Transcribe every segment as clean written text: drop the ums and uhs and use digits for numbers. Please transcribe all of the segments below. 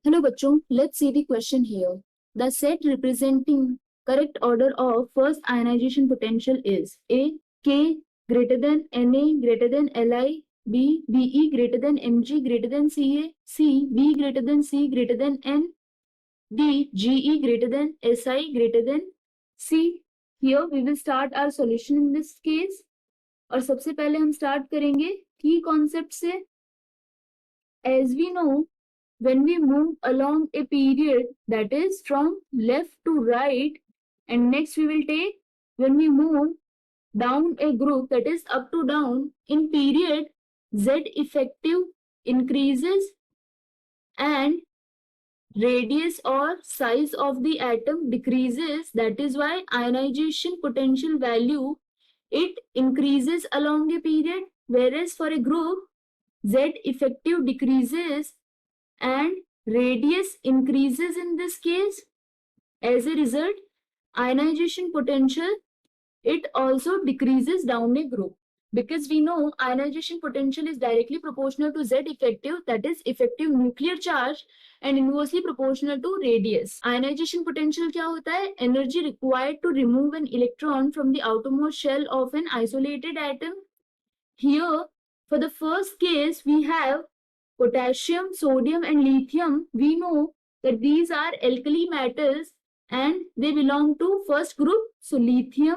Hello bachcho, let's see the question here. The set representing correct order of first ionization potential is A. K greater than Na greater than Li, B. Be greater than Mg greater than Ca, C. B greater than C greater than N, D. Ge greater than Si greater than C. Here we will start our solution in this case. और सबसे पहले हम start करेंगे key concept से. As we know, when we move along a period, that is from left to right, and next we will take when we move down a group, that is up to down, in period Z effective increases and radius or size of the atom decreases. That is why ionization potential value, it increases along a period, whereas for a group Z effective decreases and radius increases in this case. As a result, ionization potential, it also decreases down a group, because we know ionization potential is directly proportional to Z effective, that is effective nuclear charge, and inversely proportional to radius. Ionization potential क्या होता है? Energy required to remove an electron from the outermost shell of an isolated atom. Here, for the first case, we have potassium, sodium, and lithium. We know that these are alkali metals and they belong to first group. So lithium,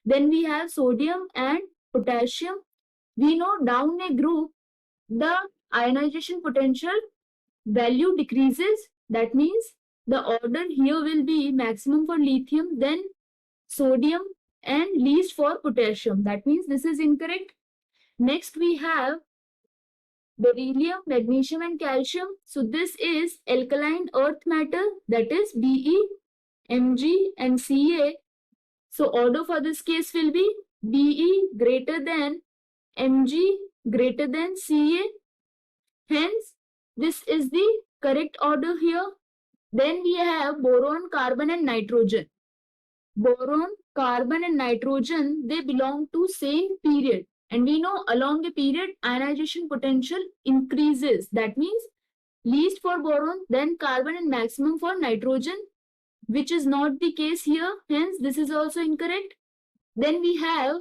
then we have sodium and potassium. We know down a group, the ionization potential value decreases. That means the order here will be maximum for lithium, then sodium, and least for potassium. That means this is incorrect. Next we have beryllium, magnesium, and calcium. So this is alkaline earth metal, that is Be, Mg, and Ca. So order for this case will be Be greater than Mg greater than Ca. Hence, this is the correct order here. Then we have boron, carbon, and nitrogen. Boron, carbon, and nitrogen, they belong to same period. And we know along a period, ionization potential increases. That means least for boron, then carbon, and maximum for nitrogen, which is not the case here. Hence, this is also incorrect. Then we have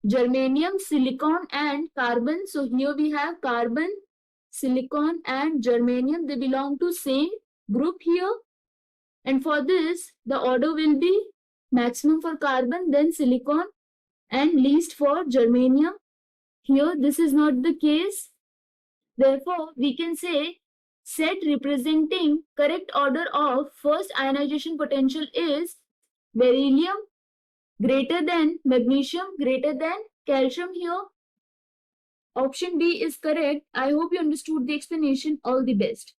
germanium, silicon, and carbon. So here we have carbon, silicon, and germanium. They belong to same group here. And for this, the order will be maximum for carbon, then silicon, and least for germanium. Here, this is not the case. Therefore, we can say set representing correct order of first ionization potential is beryllium greater than magnesium greater than calcium here. Option B is correct. I hope you understood the explanation. All the best.